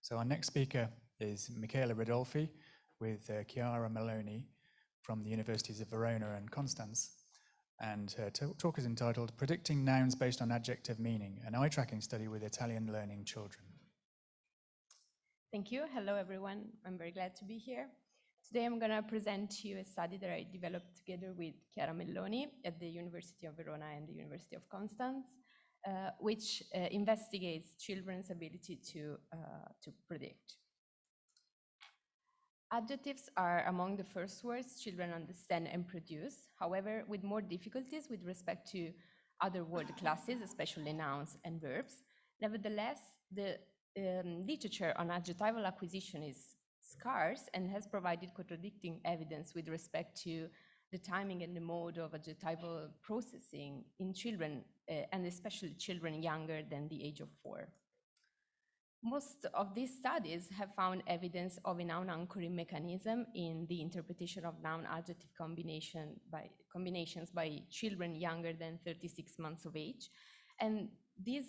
So our next speaker is Michela Redolfi with Chiara Melloni from the Universities of Verona and Konstanz. And her talk is entitled Predicting Nouns Based on Adjective Meaning, an eye-tracking study with Italian learning children. Thank you. Hello, everyone. I'm very glad to be here. Today, I'm going to present to you a study that I developed together with Chiara Melloni at the University of Verona and the University of Konstanz, which investigates children's ability to predict. Adjectives are among the first words children understand and produce, however, with more difficulties with respect to other word classes, especially nouns and verbs. Nevertheless, the literature on adjectival acquisition is scarce and has provided contradicting evidence with respect to the timing and the mode of adjectival processing in children, and especially children younger than the age of 4. Most of these studies have found evidence of a noun anchoring mechanism in the interpretation of noun-adjective combinations by children younger than 36 months of age. And this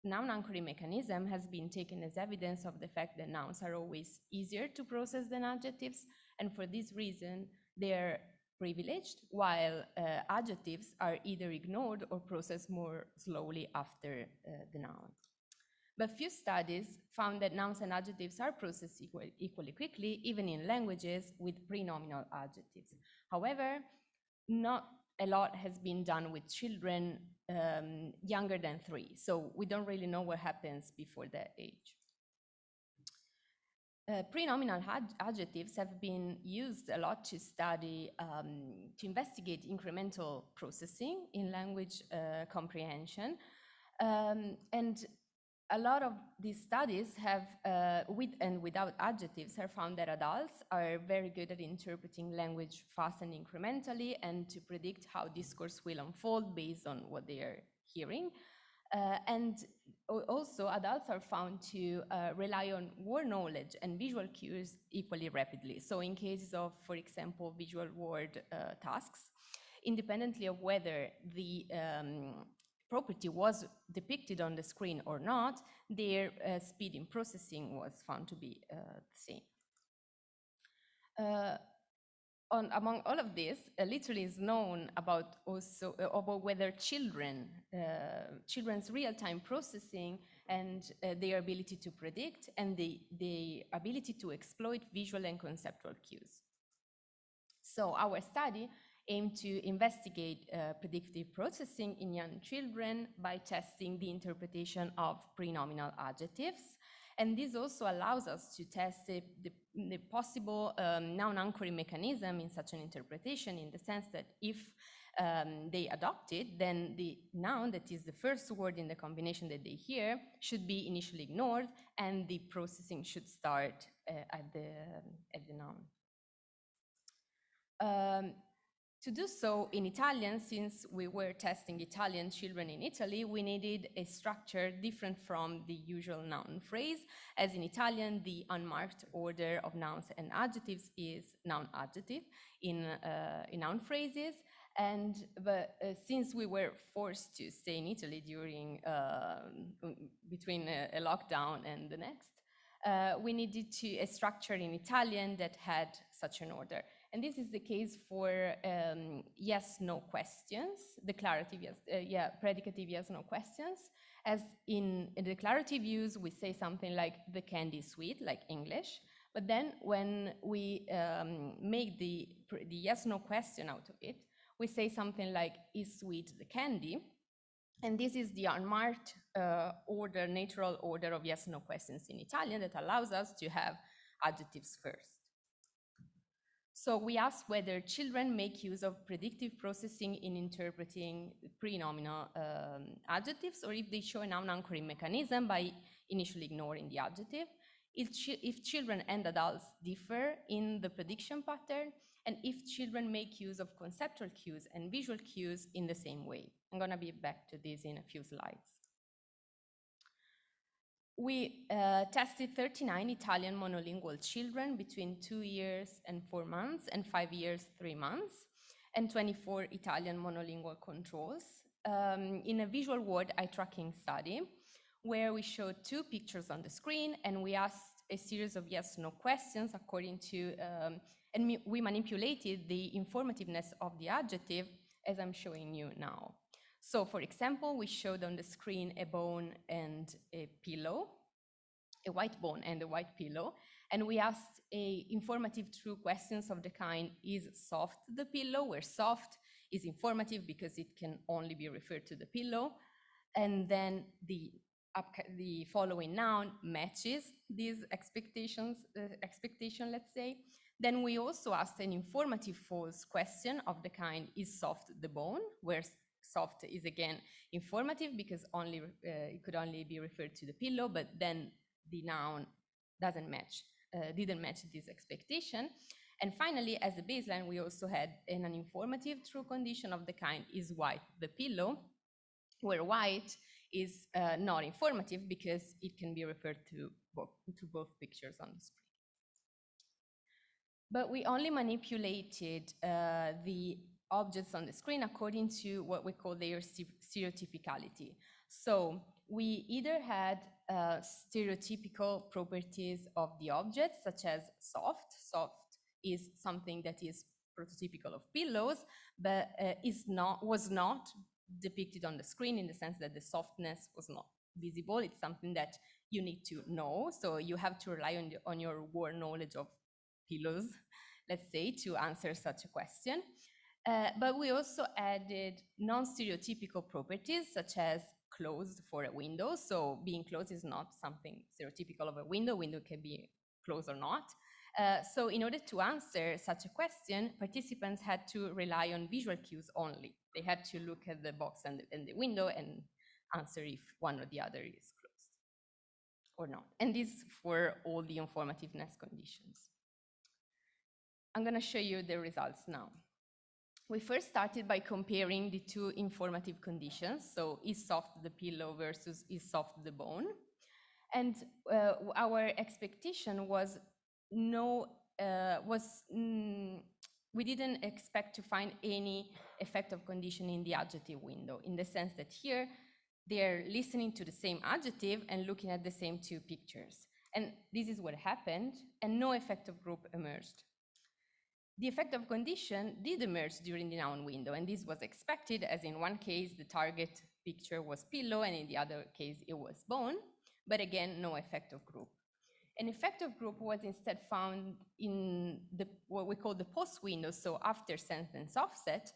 noun anchoring mechanism has been taken as evidence of the fact that nouns are always easier to process than adjectives, and for this reason, they're privileged, while adjectives are either ignored or processed more slowly after the noun. But few studies found that nouns and adjectives are processed equally quickly, even in languages with pre-nominal adjectives. However, not a lot has been done with children younger than 3, so we don't really know what happens before that age. Pre-nominal adjectives have been used a lot to study, to investigate incremental processing in language comprehension, and a lot of these studies have, with and without adjectives, have found that adults are very good at interpreting language fast and incrementally and to predict how discourse will unfold based on what they are hearing. And also, adults are found to rely on word knowledge and visual cues equally rapidly. So in cases of, for example, visual word tasks, independently of whether the property was depicted on the screen or not, their speed in processing was found to be the same. Among all of this, little is known about also about whether children's real-time processing and their ability to predict and the ability to exploit visual and conceptual cues. So our study aimed to investigate predictive processing in young children by testing the interpretation of pre-nominal adjectives. And this also allows us to test the possible noun anchoring mechanism in such an interpretation, in the sense that if they adopt it, then the noun that is the first word in the combination that they hear should be initially ignored, and the processing should start at the noun. To do so in Italian, since we were testing Italian children in Italy, we needed a structure different from the usual noun phrase, as in Italian, the unmarked order of nouns and adjectives is noun-adjective in noun phrases. But since we were forced to stay in Italy during between a lockdown and the next, we needed a structure in Italian that had such an order. And this is the case for yes-no questions, declarative yes, predicative yes-no questions. As in declarative use, we say something like the candy is sweet, like English. But then when we make the yes-no question out of it, we say something like, is sweet the candy? And this is the unmarked order, natural order of yes-no questions in Italian that allows us to have adjectives first. So we asked whether children make use of predictive processing in interpreting pre-nominal adjectives, or if they show a noun anchoring mechanism by initially ignoring the adjective, if children and adults differ in the prediction pattern, and if children make use of conceptual cues and visual cues in the same way. I'm going to be back to this in a few slides. We tested 39 Italian monolingual children between 2 years and 4 months and 5 years, 3 months, and 24 Italian monolingual controls in a visual word eye-tracking study, where we showed two pictures on the screen and we asked a series of yes/no questions according to, and we manipulated the informativeness of the adjective as I'm showing you now. So for example, we showed on the screen a bone and a pillow, a white bone and a white pillow, and we asked informative true questions of the kind, is soft the pillow, where soft is informative because it can only be referred to the pillow, and then the following noun matches these expectation, let's say. Then we also asked an informative false question of the kind, is soft the bone, where soft is again informative because it could only be referred to the pillow, but then the noun didn't match this expectation. And finally, as a baseline, we also had an informative true condition of the kind, is white the pillow, where white is not informative because it can be referred to both pictures on the screen. But we only manipulated the objects on the screen according to what we call their stereotypicality. So we either had stereotypical properties of the object, such as soft. Soft is something that is prototypical of pillows, but was not depicted on the screen in the sense that the softness was not visible. It's something that you need to know. So you have to rely on your word knowledge of pillows, let's say, to answer such a question. But we also added non-stereotypical properties, such as closed for a window. So being closed is not something stereotypical of a window. Window can be closed or not. So in order to answer such a question, participants had to rely on visual cues only. They had to look at the box and the window and answer if one or the other is closed or not. And this for all the informativeness conditions. I'm going to show you the results now. We first started by comparing the two informative conditions. So is soft the pillow versus is soft the bone. And our expectation was we didn't expect to find any effect of condition in the adjective window, in the sense that here they're listening to the same adjective and looking at the same two pictures. And this is what happened, and no effect of group emerged. The effect of condition did emerge during the noun window, and this was expected, as in one case the target picture was pillow and in the other case it was bone, but again, no effect of group. An effect of group was instead found in what we call the post window, so after sentence offset,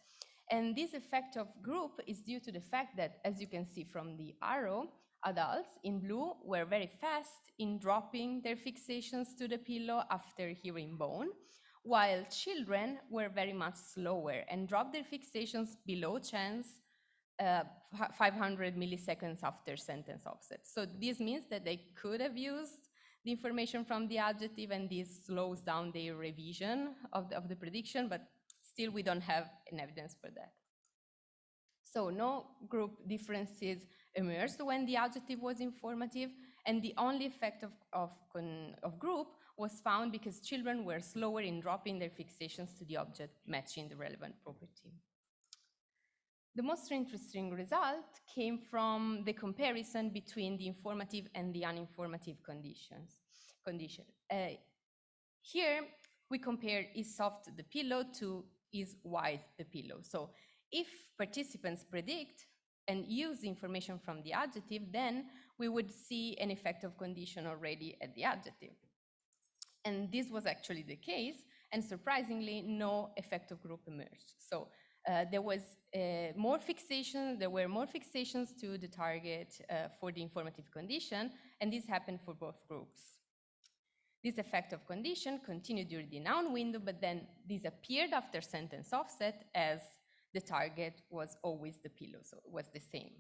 and this effect of group is due to the fact that, as you can see from the arrow, adults in blue were very fast in dropping their fixations to the pillow after hearing bone, while children were very much slower and dropped their fixations below chance 500 milliseconds after sentence offset. So this means that they could have used the information from the adjective, and this slows down their revision of the prediction, but still we don't have an evidence for that. So no group differences emerged when the adjective was informative, and the only effect of group was found because children were slower in dropping their fixations to the object matching the relevant property. The most interesting result came from the comparison between the informative and the uninformative condition. Here we compare is soft the pillow to is white the pillow. So if participants predict and use the information from the adjective, then we would see an effect of condition already at the adjective. And this was actually the case, and surprisingly, no effect of group emerged. So there were more fixations to the target for the informative condition, and this happened for both groups. This effect of condition continued during the noun window, but then disappeared after sentence offset, as the target was always the pillow, so it was the same.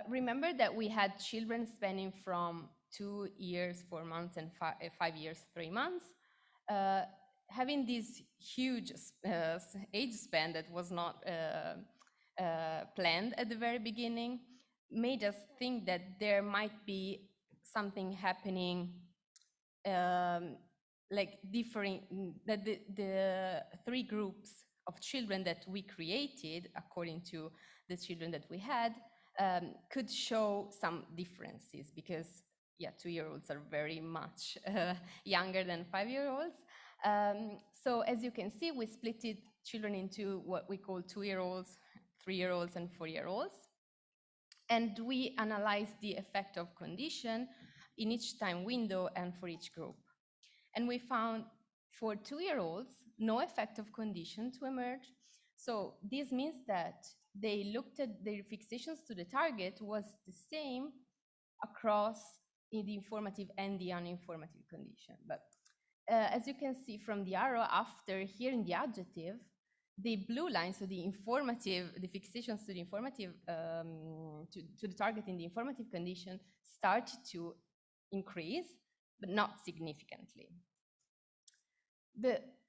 Remember that we had children spanning from 2 years, 4 months, and 5 years, 3 months. Having this huge age span that was not planned at the very beginning made us think that there might be something happening like differing, that the 3 groups of children that we created according to the children that we had could show some differences because, yeah, 2-year-olds are very much younger than 5-year-olds. So as you can see, we split children into what we call 2-year-olds, 3-year-olds, and 4-year-olds. And we analyzed the effect of condition in each time window and for each group. And we found for 2-year-olds, no effect of condition to emerge. So this means that they looked at their fixations to the target was the same across in the informative and the uninformative condition. But as you can see from the arrow after here in the adjective, the blue line, so the informative, the fixations to the informative, to the target in the informative condition start to increase, but not significantly.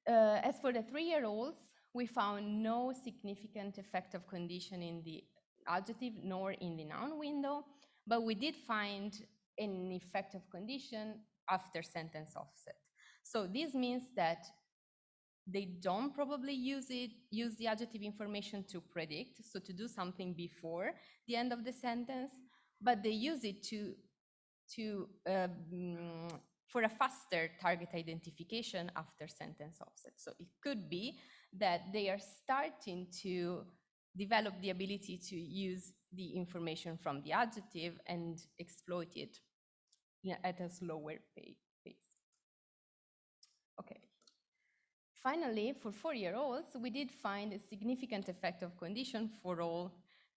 As for the 3-year-olds, we found no significant effect of condition in the adjective nor in the noun window, but we did find an effect of condition after sentence offset. So this means that they don't probably use the adjective information to predict, so to do something before the end of the sentence, but they use it for a faster target identification after sentence offset. So it could be that they are starting to develop the ability to use the information from the adjective and exploit it at a slower pace. Okay. Finally, for 4-year-olds, we did find a significant effect of condition for all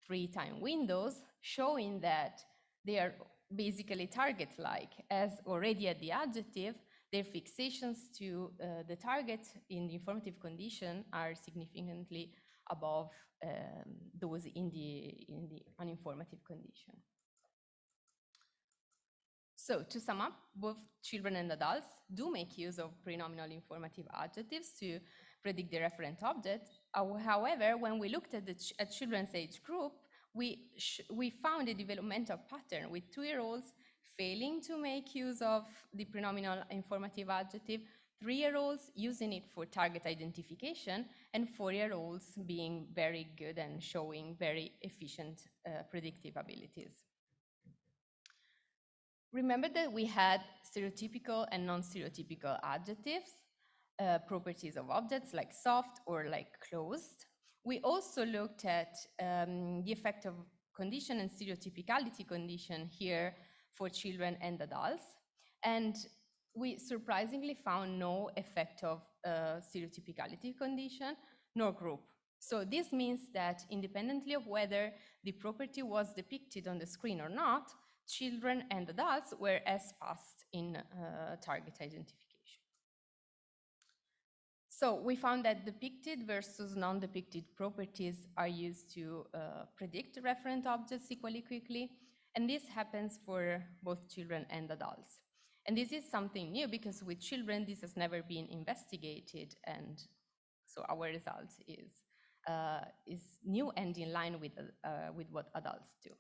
3 time windows, showing that they are basically target-like, as already at the adjective, their fixations to the target in the informative condition are significantly above those in the uninformative condition. So to sum up, both children and adults do make use of prenominal informative adjectives to predict the referent object. However, when we looked at children's age group, we found a developmental pattern with 2-year-olds failing to make use of the prenominal informative adjective, 3-year-olds using it for target identification, and 4-year-olds being very good and showing very efficient predictive abilities. Remember that we had stereotypical and non-stereotypical adjectives, properties of objects like soft or like closed. We also looked at the effect of condition and stereotypicality condition here for children and adults. And we surprisingly found no effect of stereotypicality condition nor group. So this means that independently of whether the property was depicted on the screen or not, children and adults were as fast in target identification. So we found that depicted versus non-depicted properties are used to predict referent objects equally quickly, and this happens for both children and adults. And this is something new because with children this has never been investigated, and so our result is new and in line with what adults do.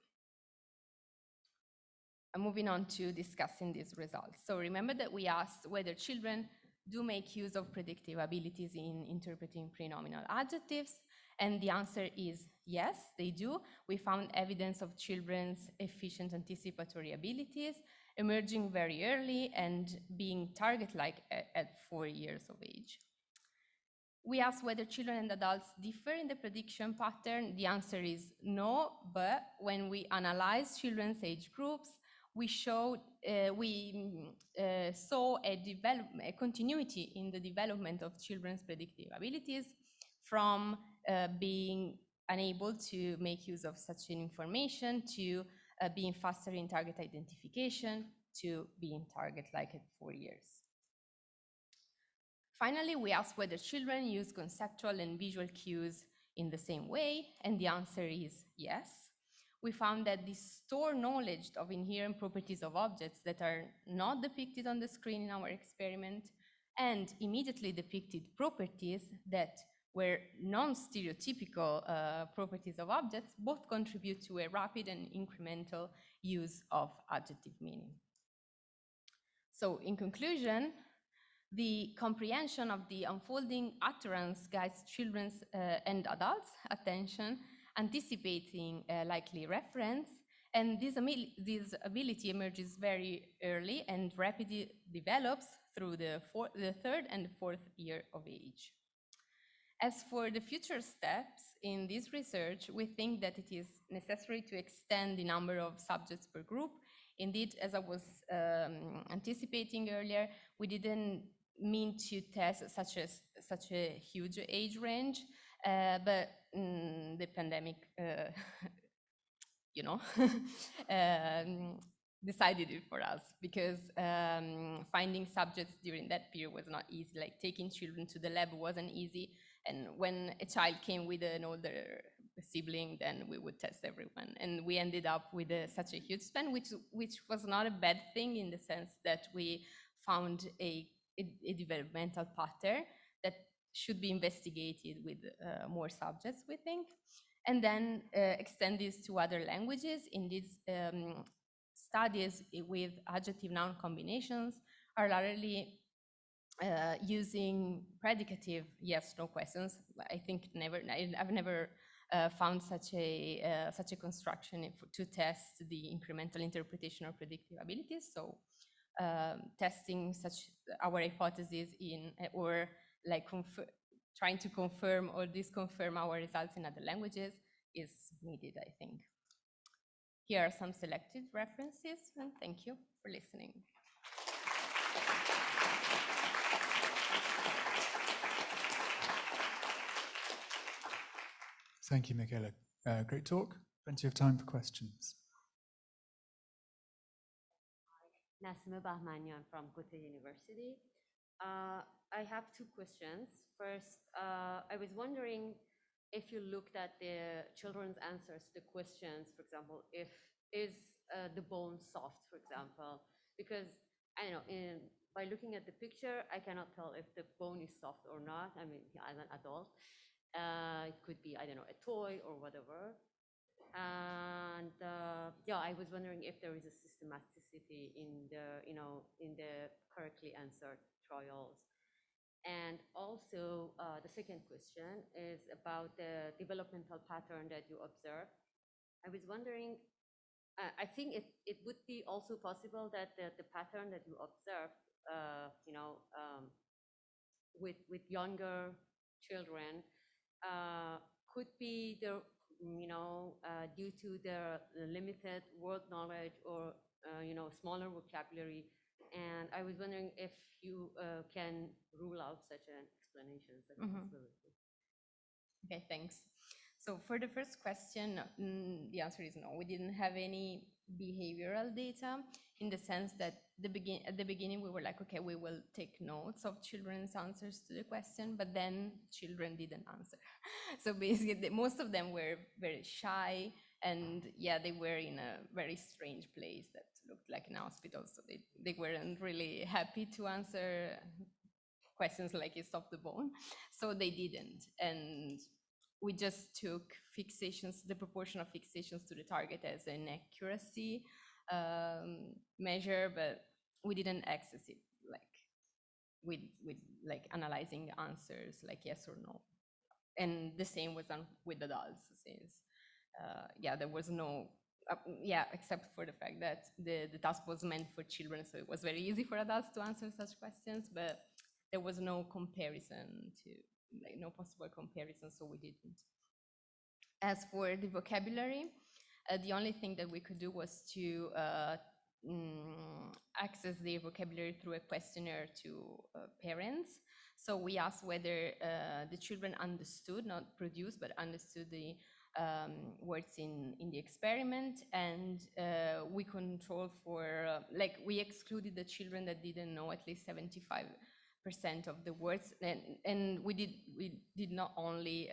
I'm moving on to discussing these results. So remember that we asked whether children do make use of predictive abilities in interpreting prenominal adjectives, and the answer is yes, they do. We found evidence of children's efficient anticipatory abilities emerging very early and being target-like at 4 years of age. We asked whether children and adults differ in the prediction pattern. The answer is no, but when we analyze children's age groups, we saw a continuity in the development of children's predictive abilities from being unable to make use of such information to being faster in target identification to being target-like at 4 years. Finally, we asked whether children use conceptual and visual cues in the same way, and the answer is yes. We found that the stored knowledge of inherent properties of objects that are not depicted on the screen in our experiment and immediately depicted properties that were non-stereotypical properties of objects both contribute to a rapid and incremental use of adjective meaning. So in conclusion, the comprehension of the unfolding utterance guides children's and adults' attention anticipating a likely reference, and this ability emerges very early and rapidly develops through the third and fourth year of age. As for the future steps in this research, we think that it is necessary to extend the number of subjects per group. Indeed, as I was anticipating earlier, we didn't mean to test such a huge age range, but the pandemic, you know, decided it for us, because finding subjects during that period was not easy. Like taking children to the lab wasn't easy. And when a child came with an older sibling, then we would test everyone. And we ended up with such a huge span, which was not a bad thing, in the sense that we found a developmental pattern that should be investigated with more subjects, we think. And then extend this to other languages. In these studies with adjective-noun combinations are largely using predicative yes/no questions. I think I've never found such a construction to test the incremental interpretation or predictive abilities. So testing such our hypothesis in, or like trying to confirm or disconfirm our results in other languages is needed, I think. Here are some selected references, and thank you for listening. Thank you, Michela. Great talk. Plenty of time for questions. Nassima Bahmanian from Kote University. I have two questions. First, I was wondering if you looked at the children's answers to the questions, for example, is the bone soft, for example, because I don't know, by looking at the picture, I cannot tell if the bone is soft or not. I mean, as an adult, it could be, I don't know, a toy or whatever. And yeah, I was wondering if there is a systematicity in the correctly answered trials. And also, the second question is about the developmental pattern that you observed. I was wondering, I think it would be also possible that the pattern that you observed, with younger children, could be due to their limited word knowledge or smaller vocabulary. And I was wondering if you can rule out such an explanation, such a possibility. Okay, thanks. So for the first question, the answer is no. We didn't have any behavioral data, in the sense that at the beginning we were like, okay, we will take notes of children's answers to the question, but then children didn't answer. So basically, most of them were very shy, and yeah, they were in a very strange place that looked like an hospital. So they weren't really happy to answer questions like is soft the bone. So they didn't. And we just took fixations, the proportion of fixations to the target, as an accuracy measure, but we didn't access it like with like analyzing the answers like yes or no. And the same was done with adults, since yeah, there was no except for the fact that the task was meant for children, so it was very easy for adults to answer such questions, but there was no comparison to, like, no possible comparison, so we didn't. As for the vocabulary, the only thing that we could do was to access the vocabulary through a questionnaire to parents. So we asked whether the children understood, not produced, but understood the words in the experiment, and we controlled for, we excluded the children that didn't know at least 75% of the words, and we did not only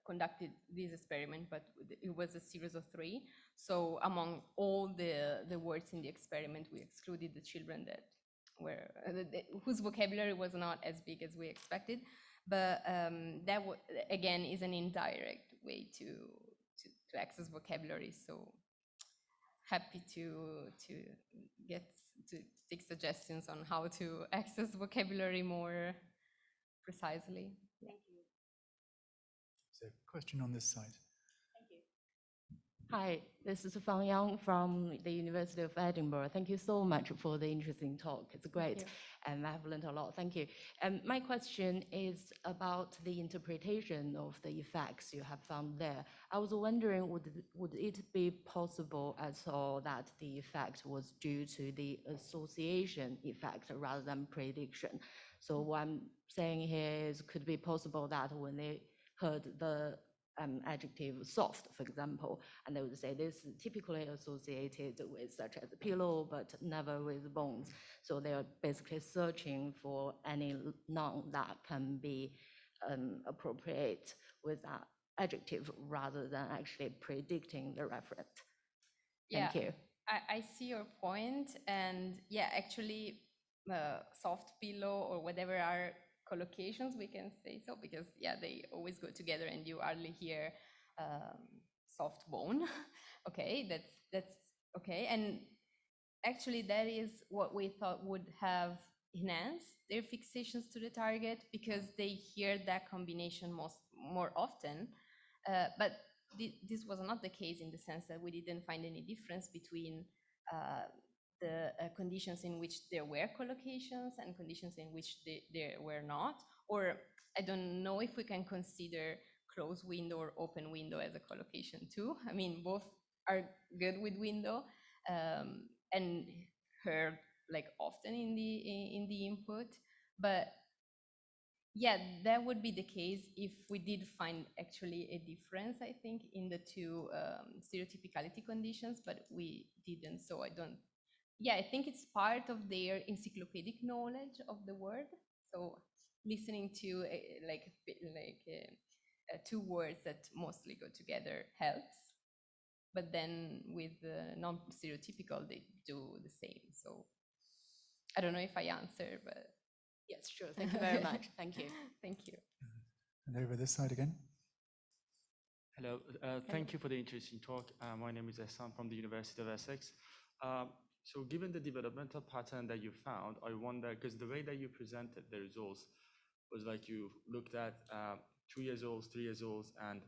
conducted this experiment, but it was a series of 3. So among all the words in the experiment, we excluded the children that were whose vocabulary was not as big as we expected. But that again is an indirect way to access vocabulary. So happy to take suggestions on how to access vocabulary more precisely. Thank you. There's a question on this side. Hi, this is Fang Yang from the University of Edinburgh. Thank you so much for the interesting talk. It's great, and I've learned a lot. Thank you. My question is about the interpretation of the effects you have found there. I was wondering, would it be possible at all that the effect was due to the association effect rather than prediction? So what I'm saying here is, could it be possible that when they heard the adjective soft, for example, and they would say this is typically associated with such as a pillow, but never with bones. So they are basically searching for any noun that can be appropriate with that adjective rather than actually predicting the referent. Thank you. I see your point, and yeah, actually, soft pillow or whatever are collocations, we can say so, because yeah, they always go together, and you hardly hear soft bone. Okay, that's okay, and actually that is what we thought would have enhanced their fixations to the target, because they hear that combination more often, but this was not the case, in the sense that we didn't find any difference between the conditions in which there were collocations and conditions in which there were not. Or I don't know if we can consider closed window or open window as a collocation too. I mean, both are good with window and heard like often in the input. But yeah, that would be the case if we did find actually a difference, I think, in the two stereotypicality conditions, but we didn't. So I don't. Yeah, I think it's part of their encyclopedic knowledge of the word. So listening to two words that mostly go together helps. But then with non-stereotypical, they do the same. So I don't know if I answer, but yes, sure. Thank you very much. Thank you. Thank you. And over this side again. Hello, thank you for the interesting talk. My name is Ehsan from the University of Essex. So given the developmental pattern that you found, I wonder, because the way that you presented the results was like you looked at 2 years old, 3 years old, and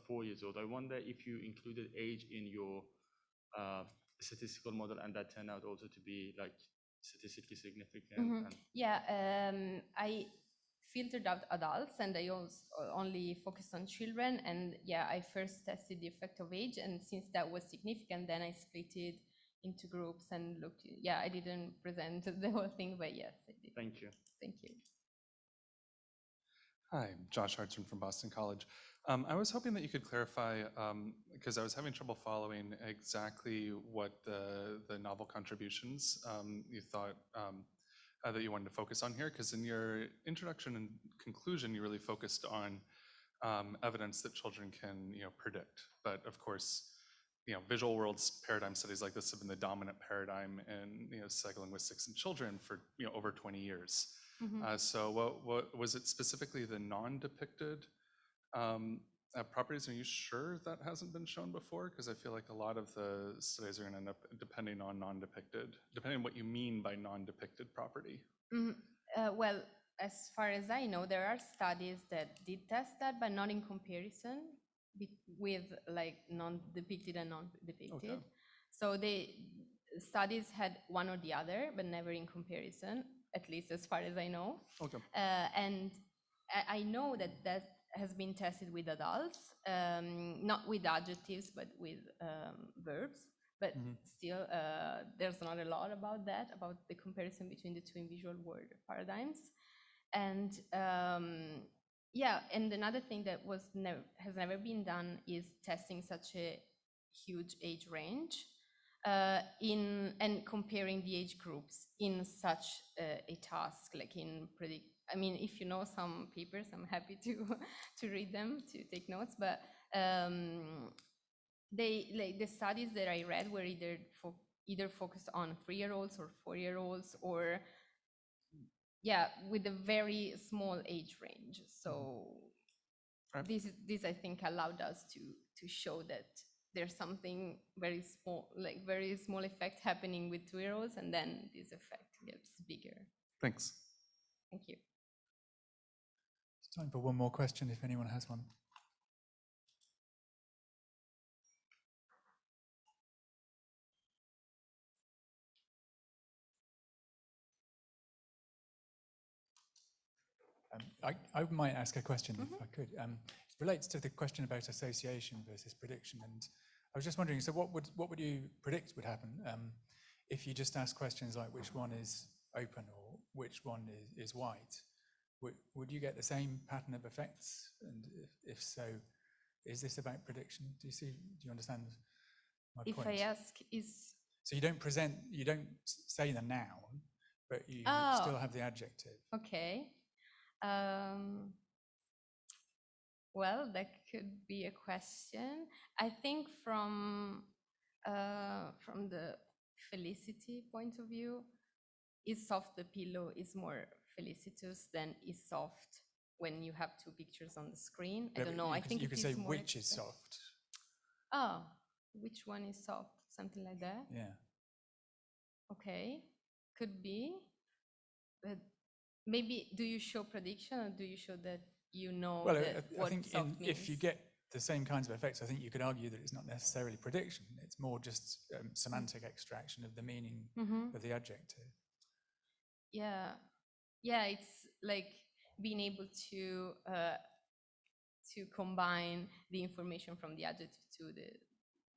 4 years old. I wonder if you included age in your statistical model, and that turned out also to be like statistically significant. Mm-hmm. Yeah, I filtered out adults, and I also only focused on children. And yeah, I first tested the effect of age, and since that was significant, then I split it into groups and looked. Yeah, I didn't present the whole thing, but yes, I did. Thank you. Thank you. Hi, Josh Hartson from Boston College. I was hoping that you could clarify, because I was having trouble following exactly what the novel contributions you thought that you wanted to focus on here, because in your introduction and conclusion, you really focused on evidence that children can predict. But of course, visual worlds paradigm studies like this have been the dominant paradigm in psycholinguistics in children for over 20 years. Mm-hmm. So what was it specifically the non-depicted properties? Are you sure that hasn't been shown before? Because I feel like a lot of the studies are going to end up depending on non-depicted, depending on what you mean by non-depicted property. Mm-hmm. Well, as far as I know, there are studies that did test that, but not in comparison with like non-depicted and non-depicted. Okay. So the studies had one or the other, but never in comparison, at least as far as I know. Okay. And I know that has been tested with adults, not with adjectives, but with verbs. But still, there's not a lot about that, about the comparison between the two in visual word paradigms. And yeah, and another thing that has never been done is testing such a huge age range and comparing the age groups in such a task, like in predict. I mean, if you know some papers, I'm happy to read them, to take notes. But the studies that I read were either focused on 3-year-olds or 4-year-olds, or yeah, with a very small age range. So this I think allowed us to show that there's something very small effect happening with 2-year-olds, and then this effect gets bigger. Thanks. Thank you. It's time for one more question if anyone has one. I might ask a question if I could. It relates to the question about association versus prediction, and I was just wondering. So, what would you predict would happen if you just ask questions like which one is open or which one is white? Would you get the same pattern of effects? And if so, is this about prediction? Do you understand my point? If I ask is... So you don't say the noun, but you still have the adjective. Okay. Well, that could be a question. I think from the felicity point of view, is soft the pillow is more felicitous than is soft when you have two pictures on the screen. I don't know. I think you could say more which is soft. Oh, which one is soft? Something like that. Yeah. Okay, could be. But maybe do you show prediction or do you show that you know Well, that I what think soft means? if you get the same kinds of effects, I think you could argue that it's not necessarily prediction. It's more just semantic extraction of the meaning of the adjective. Yeah, it's like being able to combine the information from the adjective to the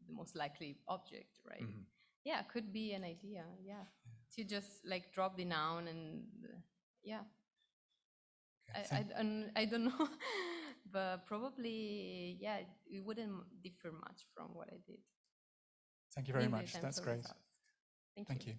most likely object, right? Yeah, could be an idea. Yeah, to just like drop the noun and yeah. I don't know, but probably yeah, it wouldn't differ much from what I did. Thank you very in the much. That's attempts or great. results. Thank you.